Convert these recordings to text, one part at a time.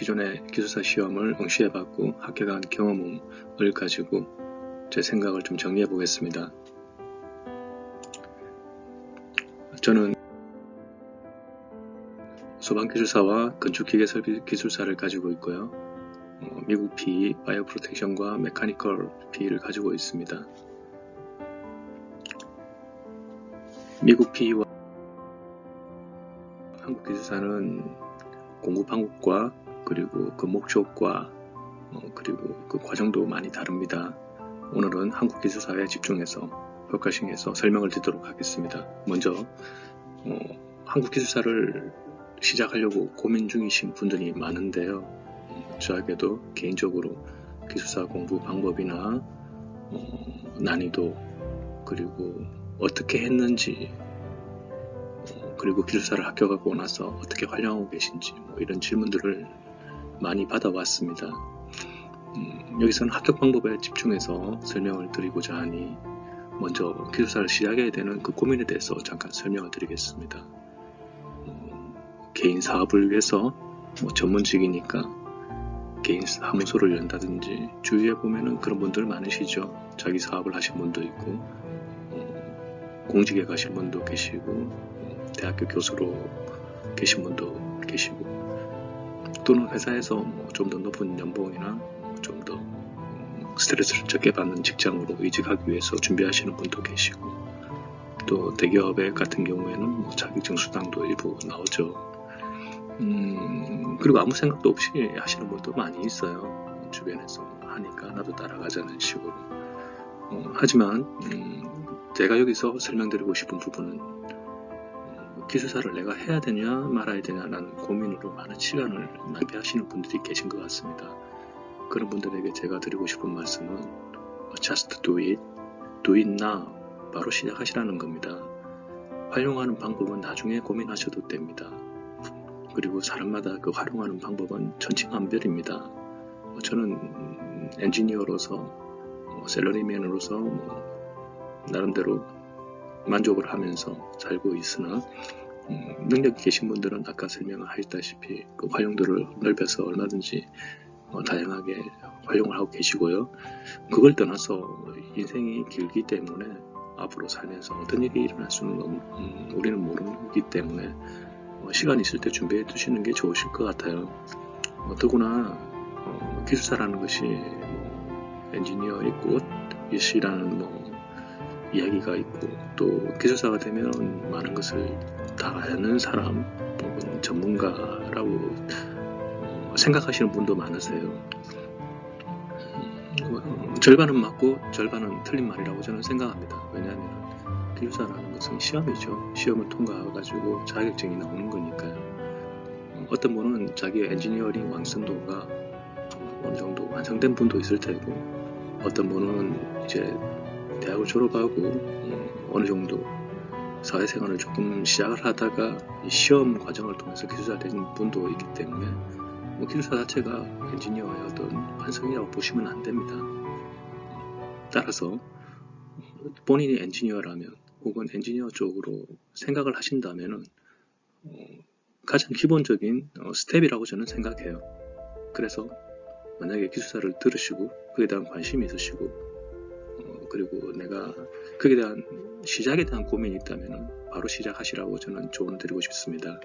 기존의 기술사 시험을 응시해봤고 합격한 경험을 가지고 제 생각을 좀 정리해 보겠습니다. 저는 소방기술사와 건축기계설비기술사를 가지고 있고요. 미국 PE, 바이오 프로텍션과 메카니컬 PE를 가지고 있습니다. 미국 PE와 한국 기술사는 공급 방법과 그리고 그 목적과 그리고 그 과정도 많이 다릅니다. 오늘은 한국 기술사에 집중해서 포커싱해서 설명을 드리도록 하겠습니다. 먼저 한국 기술사를 시작하려고 고민 중이신 분들이 많은데요. 저에게도 개인적으로 기술사 공부 방법이나 난이도 그리고 어떻게 했는지 그리고 기술사를 합격하고 나서 어떻게 활용하고 계신지 이런 질문들을 많이 받아왔습니다. 여기서는 합격 방법에 집중해서 설명을 드리고자 하니 먼저 기술사를 시작해야 되는 그 고민에 대해서 잠깐 설명을 드리겠습니다. 개인 사업을 위해서 전문직이니까 개인 사무소를 연다든지 주위에 보면은 그런 분들 많으시죠. 자기 사업을 하신 분도 있고 공직에 가신 분도 계시고 대학교 교수로 계신 분도 계시고 또는 회사에서 좀 더 높은 연봉이나 좀 더 스트레스를 적게 받는 직장으로 이직하기 위해서 준비하시는 분도 계시고 또 대기업에 같은 경우에는 자격증 수당도 일부 나오죠. 그리고 아무 생각도 없이 하시는 분도 많이 있어요. 주변에서 하니까 나도 따라가자는 식으로. 하지만 제가 여기서 설명드리고 싶은 부분은 기술사를 내가 해야 되냐 말아야 되냐라는 고민으로 많은 시간을 낭비하시는 분들이 계신 것 같습니다. 그런 분들에게 제가 드리고 싶은 말씀은 Just do it, do it now. 바로 시작하시라는 겁니다. 활용하는 방법은 나중에 고민하셔도 됩니다. 그리고 사람마다 그 활용하는 방법은 천차만별입니다. 저는 엔지니어로서 샐러리맨으로서 나름대로 만족을 하면서 살고 있으나 능력이 계신 분들은 아까 설명하셨다시피 그 활용도를 넓혀서 얼마든지 다양하게 활용을 하고 계시고요. 그걸 떠나서 인생이 길기 때문에 앞으로 살면서 어떤 일이 일어날 수는 우리는 모르기 때문에 시간 있을 때 준비해 두시는 게 좋으실 것 같아요. 더구나 기술사라는 것이 엔지니어의 꽃이라는 이야기가 있고 또 기술사가 되면 많은 것을 다 아는 사람 혹은 전문가라고 생각하시는 분도 많으세요. 절반은 맞고 절반은 틀린 말이라고 저는 생각합니다. 왜냐하면 기술사라는 것은 시험이죠. 시험을 통과해가지고 자격증이 나오는 거니까요. 어떤 분은 자기의 엔지니어링 완성도가 어느 정도 완성된 분도 있을 테고 어떤 분은 이제 대학을 졸업하고 어느 정도 사회생활을 조금 시작을 하다가 이 시험 과정을 통해서 기술사 된 분도 있기 때문에 기술사 자체가 엔지니어의 어떤 완성이라고 보시면 안 됩니다. 따라서 본인이 엔지니어라면 혹은 엔지니어 쪽으로 생각을 하신다면 가장 기본적인 스텝이라고 저는 생각해요. 그래서 만약에 기술사를 들으시고 그에 대한 관심이 있으시고 그리고 내가 그에 대한 시작에 대한 고민이 있다면 바로 시작하시라고 저는 조언을 드리고 싶습니다.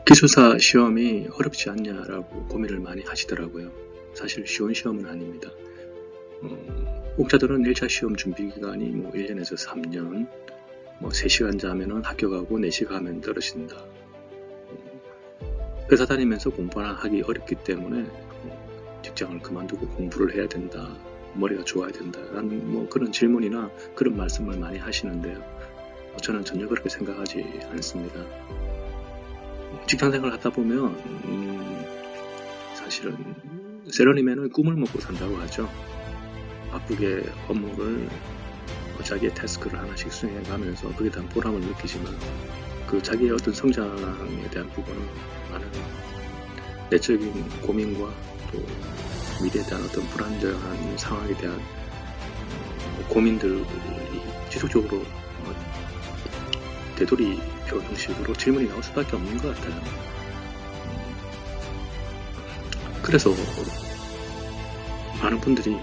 기술사 시험이 어렵지 않냐라고 고민을 많이 하시더라고요. 사실 쉬운 시험은 아닙니다. 혹자들은 1차 시험 준비 기간이 1년에서 3년 3시간 자면은 합격하고 4시간 하면 떨어진다. 회사 다니면서 공부나 하기 어렵기 때문에 직장을 그만두고 공부를 해야 된다. 머리가 좋아야 된다라는 그런 질문이나 그런 말씀을 많이 하시는데요. 저는 전혀 그렇게 생각하지 않습니다. 직장생활을 하다 보면 사실은 샐러리맨은 꿈을 먹고 산다고 하죠. 바쁘게 업무를 자기의 태스크를 하나씩 수행해가면서 그에 대한 보람을 느끼지만 그 자기의 어떤 성장에 대한 부분은 많은 내적인 고민과 또 미래에 대한 어떤 불안정한 상황에 대한 고민들이 지속적으로 되돌이표 형식으로 질문이 나올 수밖에 없는 것 같아요. 그래서 많은 분들이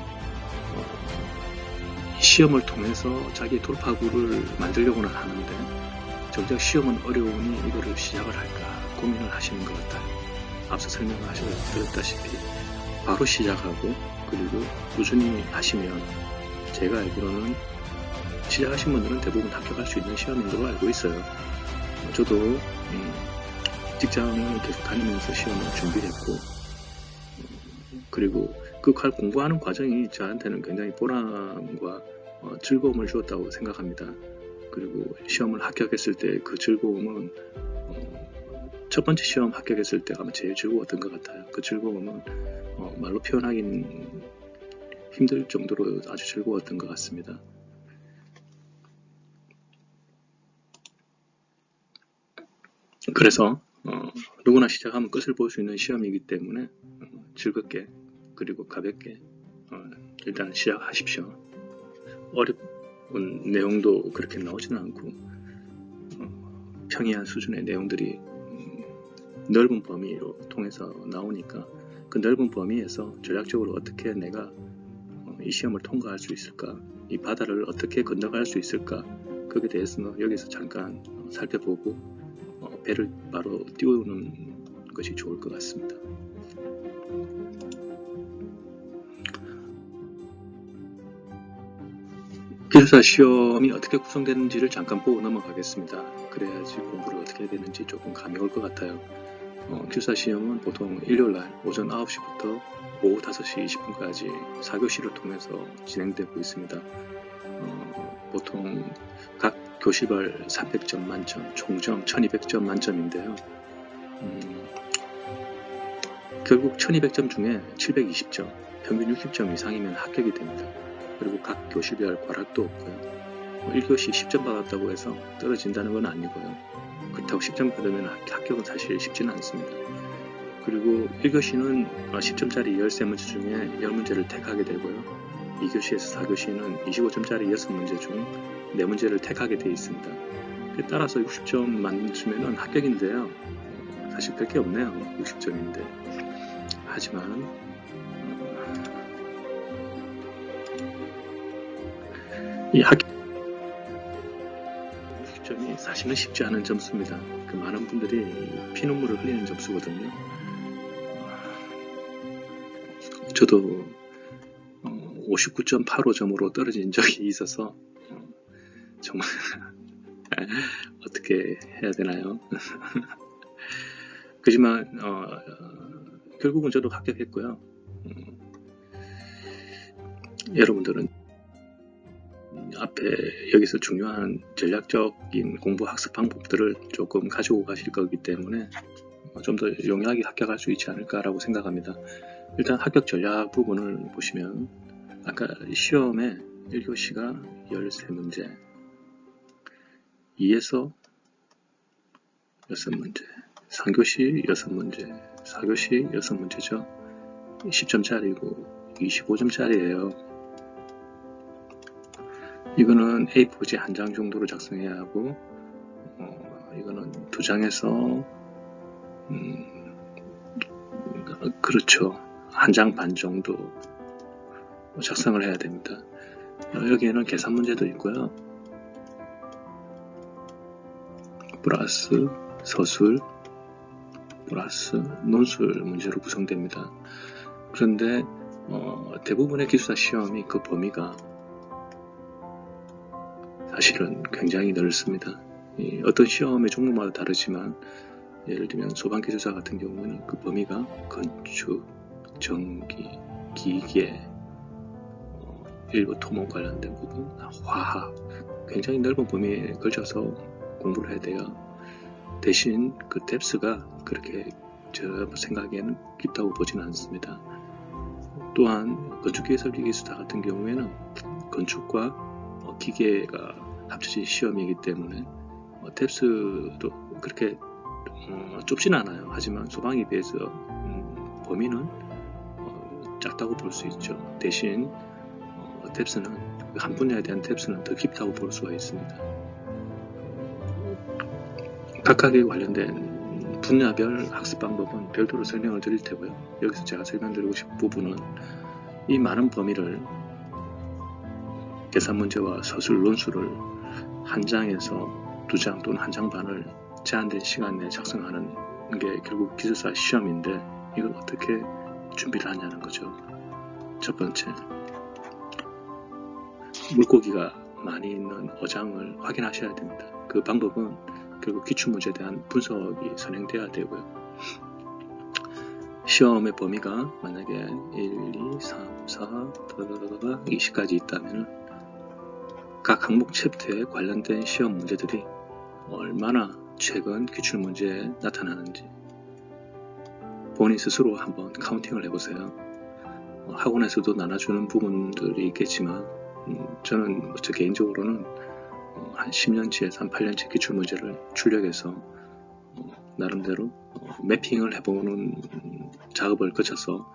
시험을 통해서 자기의 돌파구를 만들려고는 하는데 정작 시험은 어려우니 이거를 시작을 할까 고민을 하시는 것 같아요. 앞서 설명하셨다시피 바로 시작하고 그리고 꾸준히 하시면 제가 알기로는 시작하신 분들은 대부분 합격할 수 있는 시험인 걸로 알고 있어요. 저도 직장을 계속 다니면서 시험을 준비했고 그리고 그 공부하는 과정이 저한테는 굉장히 보람과 즐거움을 주었다고 생각합니다. 그리고 시험을 합격했을 때 그 즐거움은 첫 번째 시험 합격했을 때가 아마 제일 즐거웠던 것 같아요. 그 즐거움은 말로 표현하기는 힘들 정도로 아주 즐거웠던 것 같습니다. 그래서 누구나 시작하면 끝을 볼 수 있는 시험이기 때문에 즐겁게 그리고 가볍게 일단 시작하십시오. 어려운 내용도 그렇게 나오지는 않고 평이한 수준의 내용들이 넓은 범위로 통해서 나오니까 그 넓은 범위에서 전략적으로 어떻게 내가 이 시험을 통과할 수 있을까, 이 바다를 어떻게 건너갈 수 있을까, 거기에 대해서는 여기서 잠깐 살펴보고 배를 바로 띄우는 것이 좋을 것 같습니다. 기술사 시험이 어떻게 구성되는지를 잠깐 보고 넘어가겠습니다. 그래야지 공부를 어떻게 해야 되는지 조금 감이 올 것 같아요. 기술사 시험은 보통 일요일날 오전 9시부터 오후 5시 20분까지 4교시를 통해서 진행되고 있습니다. 보통 각 교시별 300점 만점, 총점 1200점 만점인데요. 결국 1200점 중에 720점, 평균 60점 이상이면 합격이 됩니다. 그리고 각 교시별 과락도 없고요. 1교시 10점 받았다고 해서 떨어진다는 건 아니고요. 그렇다고 10점 받으면 합격은 사실 쉽지는 않습니다. 그리고 1교시는 10점짜리 13문제 중에 10문제를 택하게 되고요. 2교시에서 4교시는 25점짜리 6문제 중 4문제를 택하게 되어 있습니다. 따라서 60점 맞추면 합격인데요. 사실 별 게 없네요. 60점인데. 하지만 이 합격 60점이 사실은 쉽지 않은 점수입니다. 그 많은 분들이 피눈물을 흘리는 점수거든요. 저도 59.85점으로 떨어진 적이 있어서 정말 어떻게 해야 되나요? 그지만 결국은 저도 합격했고요. 여러분들은 앞에 여기서 중요한 전략적인 공부 학습 방법들을 조금 가지고 가실 거기 때문에 좀 더 용이하게 합격할 수 있지 않을까라고 생각합니다. 일단 합격 전략 부분을 보시면 아까 시험에 1교시가 13문제, 2에서 6문제, 3교시 6문제, 4교시 6문제죠. 10점짜리고 25점짜리예요. 이거는 A4지 한 장 정도로 작성해야 하고 이거는 2장에서 그렇죠. 한 장 반 정도 작성을 해야 됩니다. 여기에는 계산 문제도 있고요. 플러스 서술, 플러스 논술 문제로 구성됩니다. 그런데 대부분의 기술사 시험이 그 범위가 사실은 굉장히 넓습니다. 어떤 시험의 종목마다 다르지만 예를 들면 소방기술사 같은 경우는 그 범위가 건축, 전기, 기계, 일부 토목 관련된 부분, 화학 굉장히 넓은 범위에 걸쳐서 공부를 해야 돼요. 대신 그 뎁스가 그렇게 저 생각에는 깊다고 보지는 않습니다. 또한 건축기계설계기술사 같은 경우에는 건축과 기계가 합쳐진 시험이기 때문에 뎁스도 그렇게 좁지는 않아요. 하지만 소방에 비해서 범위는 작다고 볼 수 있죠. 대신 뎁스는 한 분야에 대한 뎁스는 더 깊다고 볼 수가 있습니다. 각각에 관련된 분야별 학습 방법은 별도로 설명을 드릴 테고요. 여기서 제가 설명드리고 싶은 부분은 이 많은 범위를 계산 문제와 서술 논술을 한 장에서 2장 또는 1장 반을 제한된 시간 내에 작성하는 게 결국 기술사 시험인데 이걸 어떻게 준비를 하냐는 거죠. 첫 번째, 물고기가 많이 있는 어장을 확인하셔야 됩니다. 그 방법은 결국 기출문제에 대한 분석이 선행돼야 되고요. 시험의 범위가 만약에 1, 2, 3, 4, 20까지 있다면 각 항목 챕터에 관련된 시험 문제들이 얼마나 최근 기출문제에 나타나는지 본인 스스로 한번 카운팅을 해보세요. 학원에서도 나눠주는 부분들이 있겠지만 저는 저 개인적으로는 한 10년치에서 한 8년치 기출문제를 출력해서 나름대로 매핑을 해보는 작업을 거쳐서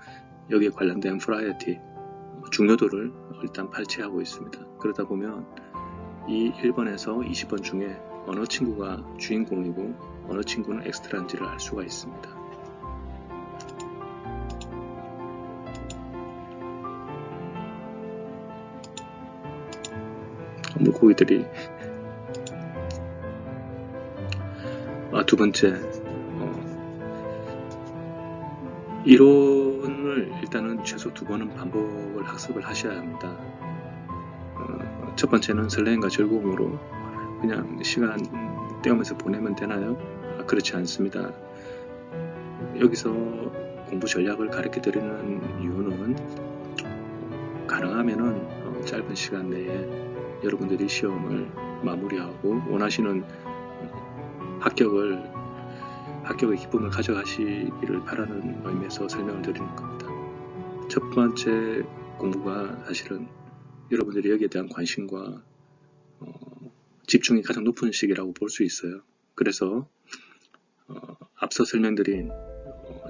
여기에 관련된 프라이어티, 중요도를 일단 발췌하고 있습니다. 그러다 보면 이 1번에서 20번 중에 어느 친구가 주인공이고 어느 친구는 엑스트라인지를 알 수가 있습니다. 물고기들이 두 번째, 이론을 일단은 최소 2번은 반복을 학습을 하셔야 합니다. 첫 번째는 설렘과 즐거움으로 그냥 시간 때우면서 보내면 되나요? 그렇지 않습니다. 여기서 공부 전략을 가르쳐 드리는 이유는 가능하면은 짧은 시간 내에 여러분들이 시험을 마무리하고 원하시는 합격의 기쁨을 가져가시기를 바라는 의미에서 설명을 드리는 겁니다. 첫 번째 공부가 사실은 여러분들이 여기에 대한 관심과 집중이 가장 높은 시기라고 볼 수 있어요. 그래서 앞서 설명드린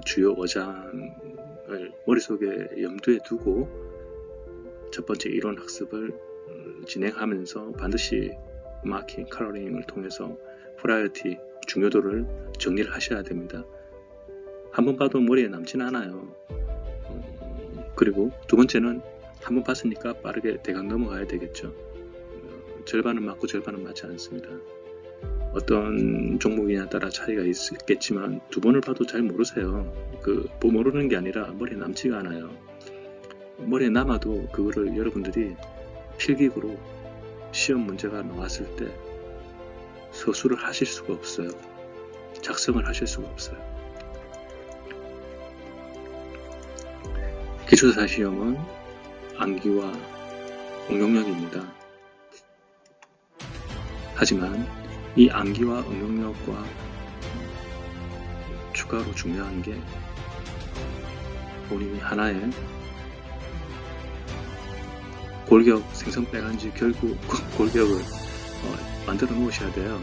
주요 어장을 머릿속에 염두에 두고 첫 번째 이론 학습을 진행하면서 반드시 마킹, 컬러링을 통해서 프라이어티, 중요도를 정리를 하셔야 됩니다. 한번 봐도 머리에 남진 않아요. 그리고 두 번째는 한번 봤으니까 빠르게 대강 넘어가야 되겠죠. 절반은 맞고 절반은 맞지 않습니다. 어떤 종목이냐에 따라 차이가 있겠지만 2번을 봐도 잘 모르세요. 모르는 게 아니라 머리에 남지가 않아요. 머리에 남아도 그거를 여러분들이 필기구로 시험 문제가 나왔을 때 서술을 하실 수가 없어요. 작성을 하실 수가 없어요. 기초사 시험은 암기와 응용력입니다. 하지만 이 암기와 응용력과 추가로 중요한 게 본인이 하나의 골격 생성 빼간지 결국 골격을 만들어 놓으셔야 돼요.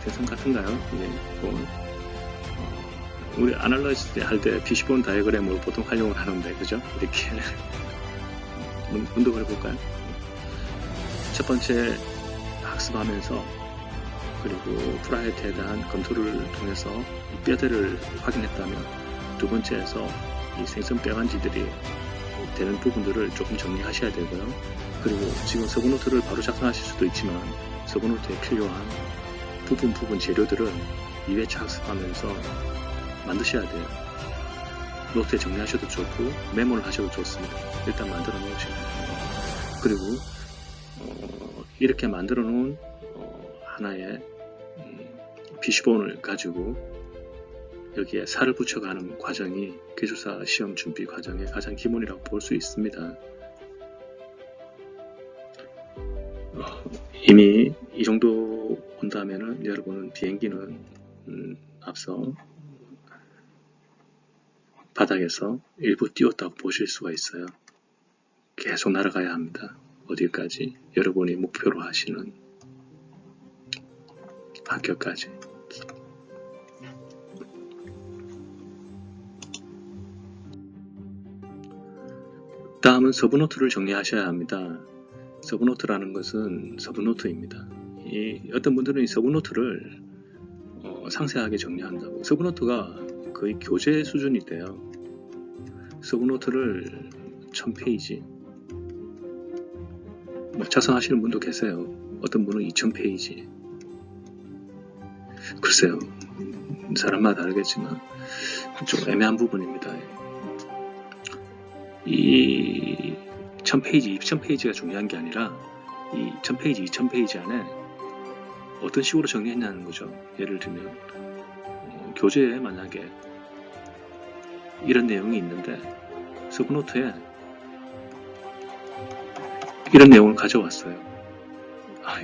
생성 같은가요? 우리 아날라이즈 할 때 피시본 다이어그램으로 보통 활용을 하는데, 그죠? 이렇게 운동을 해볼까요? 첫 번째 학습하면서 그리고 프라이어티에 대한 검토를 통해서 뼈대를 확인했다면 두 번째에서 이 생성 뼈간지들이 되는 부분들을 조금 정리하셔야 되고요. 그리고 지금 서브노트를 바로 작성하실 수도 있지만 서브노트에 필요한 부분 재료들은 2회차 학습하면서 만드셔야 돼요. 노트에 정리하셔도 좋고 메모를 하셔도 좋습니다. 일단 만들어 놓으셔야 돼요. 그리고 이렇게 만들어 놓은 하나의 피시본을 가지고 여기에 살을 붙여가는 과정이 기술사 시험 준비 과정의 가장 기본이라고 볼 수 있습니다. 이미 이 정도 온다면은 여러분은 비행기는 앞서 바닥에서 일부 띄웠다고 보실 수가 있어요. 계속 날아가야 합니다. 어디까지? 여러분이 목표로 하시는 합격까지. 다음은 서브노트를 정리하셔야 합니다. 서브노트라는 것은 서브노트입니다. 어떤 분들은 이 서브노트를 상세하게 정리한다고. 서브노트가 거의 교재 수준이 돼요. 서브노트를 1000페이지 작성하시는 분도 계세요. 어떤 분은 2000페이지. 글쎄요, 사람마다 다르겠지만 좀 애매한 부분입니다. 이 1000페이지, 2000페이지가 중요한 게 아니라 이 1000페이지, 2000페이지 안에 어떤 식으로 정리했냐는 거죠. 예를 들면 교재에 만약에 이런 내용이 있는데 서브노트에 이런 내용을 가져왔어요.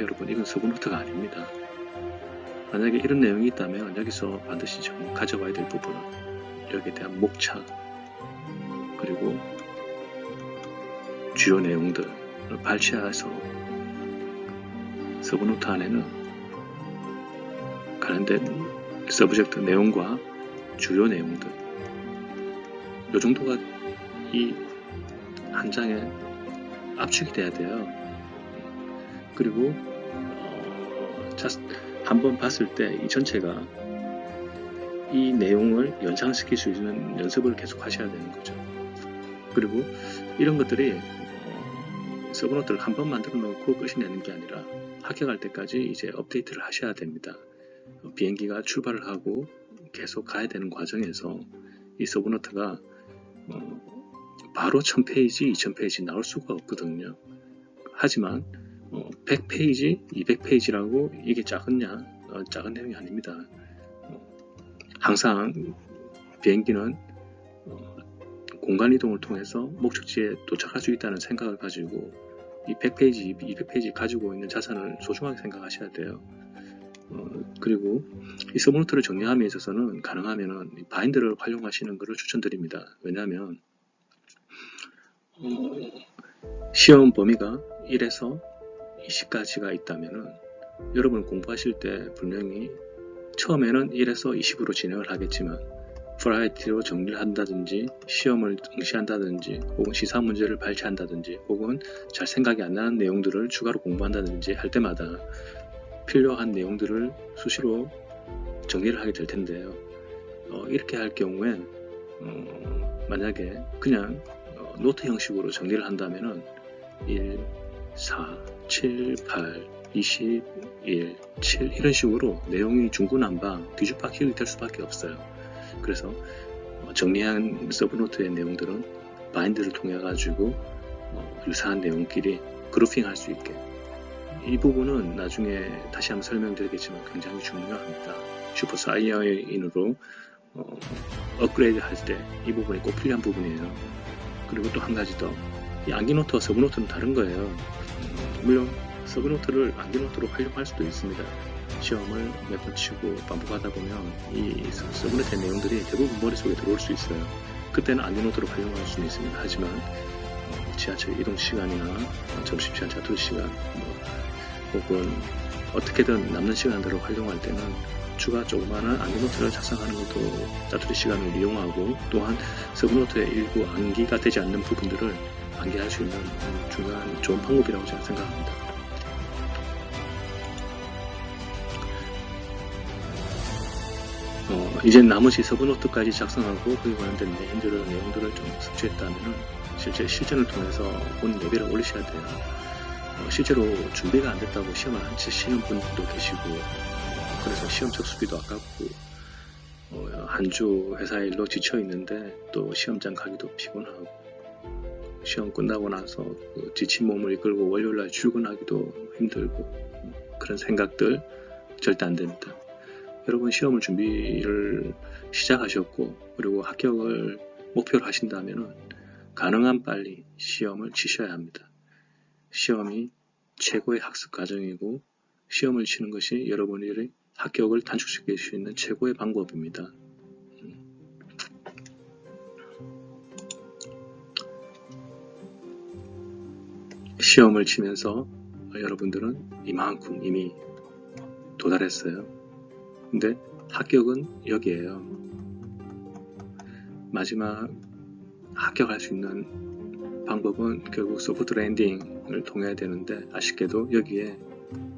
여러분, 이건 서브노트가 아닙니다. 만약에 이런 내용이 있다면 여기서 반드시 좀 가져와야 될 부분은 여기에 대한 목차 그리고 주요 내용들을 발췌해서 서브노트 안에는 관련된 서브젝트 내용과 주요 내용들 이 정도가 이 한 장에 압축이 돼야 돼요. 그리고 한번 봤을 때 이 전체가 이 내용을 연상시킬 수 있는 연습을 계속 하셔야 되는 거죠. 그리고 이런 것들이 서브노트를 한번 만들어 놓고 끝이 내는 게 아니라 합격할 때까지 이제 업데이트를 하셔야 됩니다. 비행기가 출발을 하고 계속 가야 되는 과정에서 이 서브노트가 바로 1000페이지, 2000페이지 나올 수가 없거든요. 하지만 100페이지, 200페이지라고 이게 작은 내용이 아닙니다. 항상 비행기는 공간이동을 통해서 목적지에 도착할 수 있다는 생각을 가지고 이 100페이지, 200페이지 가지고 있는 자산을 소중하게 생각하셔야 돼요. 그리고 이 서브노트를 정리함에 있어서는 가능하면 바인드를 활용하시는 것을 추천드립니다. 왜냐하면 시험 범위가 1에서 20까지가 있다면 여러분 공부하실 때 분명히 처음에는 1에서 20으로 진행을 하겠지만 버라이티로 정리를 한다든지 시험을 응시한다든지 혹은 시사 문제를 발췌한다든지 혹은 잘 생각이 안 나는 내용들을 추가로 공부한다든지 할 때마다 필요한 내용들을 수시로 정리를 하게 될 텐데요. 이렇게 할 경우에 만약에 그냥 노트 형식으로 정리를 한다면은 1, 4, 7, 8, 21, 7 이런 식으로 내용이 중구난방 뒤죽박죽이 될 수밖에 없어요. 그래서 정리한 서브노트의 내용들은 바인드를 통해 가지고 유사한 내용끼리 그룹핑할 수 있게, 이 부분은 나중에 다시 한번 설명드리겠지만 굉장히 중요합니다. 슈퍼 사이어인으로 업그레이드 할 때 이 부분이 꼭 필요한 부분이에요. 그리고 또 한 가지 더, 이 암기노트와 서브노트는 다른 거예요. 물론 서브노트를 암기노트로 활용할 수도 있습니다. 시험을 몇 번 치고 반복하다 보면 이 서브노트의 내용들이 대부분 머릿속에 들어올 수 있어요. 그때는 암기노트로 활용할 수는 있습니다. 하지만 지하철 이동 시간이나 점심시간, 자투리 시간 혹은 어떻게든 남는 시간대로 활용할 때는 추가 조그마한 암기노트를 작성하는 것도 자투리 시간을 이용하고, 또한 서브노트의 일부 암기가 되지 않는 부분들을 암기할 수 있는 중요한 좋은 방법이라고 저는 생각합니다. 이제 나머지 서브노트까지 작성하고 그에 관련된 내용들을 좀 섭취했다면 실제 실전을 통해서 본인 레벨을 올리셔야 돼요. 실제로 준비가 안 됐다고 시험을 안 치시는 분들도 계시고, 그래서 시험 접수비도 아깝고 한 주 회사 일로 지쳐 있는데 또 시험장 가기도 피곤하고, 시험 끝나고 나서 그 지친 몸을 이끌고 월요일날 출근하기도 힘들고, 그런 생각들 절대 안 됩니다. 여러분 시험을 준비를 시작하셨고 그리고 합격을 목표로 하신다면 가능한 빨리 시험을 치셔야 합니다. 시험이 최고의 학습 과정이고 시험을 치는 것이 여러분의 합격을 단축시킬 수 있는 최고의 방법입니다. 시험을 치면서 여러분들은 이만큼 이미 도달했어요. 근데 합격은 여기에요. 마지막 합격할 수 있는 방법은 결국 소프트 랜딩을 통해야 되는데, 아쉽게도 여기에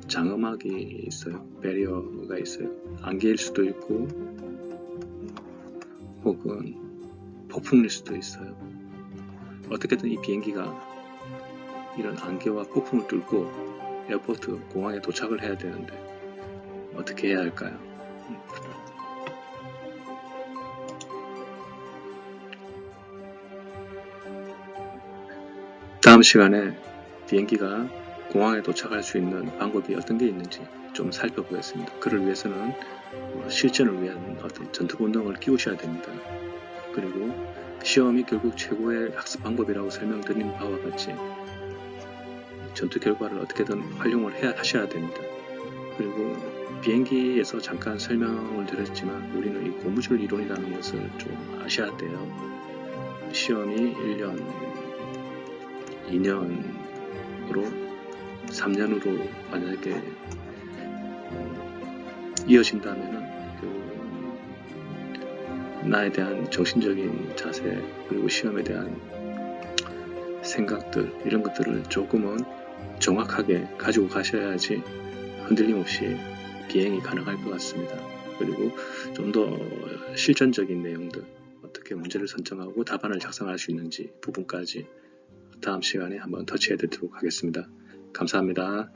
장음막이 있어요. 배리어가 있어요. 안개일 수도 있고 혹은 폭풍일 수도 있어요. 어떻게든 이 비행기가 이런 안개와 폭풍을 뚫고 에어포트 공항에 도착을 해야 되는데 어떻게 해야 할까요? 다음 시간에 비행기가 공항에 도착할 수 있는 방법이 어떤 게 있는지 좀 살펴보겠습니다. 그를 위해서는 실전을 위한 어떤 전투 본능을 키우셔야 됩니다. 그리고 시험이 결국 최고의 학습 방법이라고 설명드린 바와 같이 전투 결과를 어떻게든 활용을 하셔야 됩니다. 그리고 비행기에서 잠깐 설명을 드렸지만 우리는 이 고무줄 이론이라는 것을 좀 아셔야 돼요. 시험이 1년, 2년으로 3년으로 만약에 이어진다면은 나에 대한 정신적인 자세 그리고 시험에 대한 생각들 이런 것들을 조금은 정확하게 가지고 가셔야지 흔들림 없이 비행이 가능할 것 같습니다. 그리고 좀 더 실전적인 내용들 어떻게 문제를 선정하고 답안을 작성할 수 있는지 부분까지 다음 시간에 한번 터치해 드리도록 하겠습니다. 감사합니다.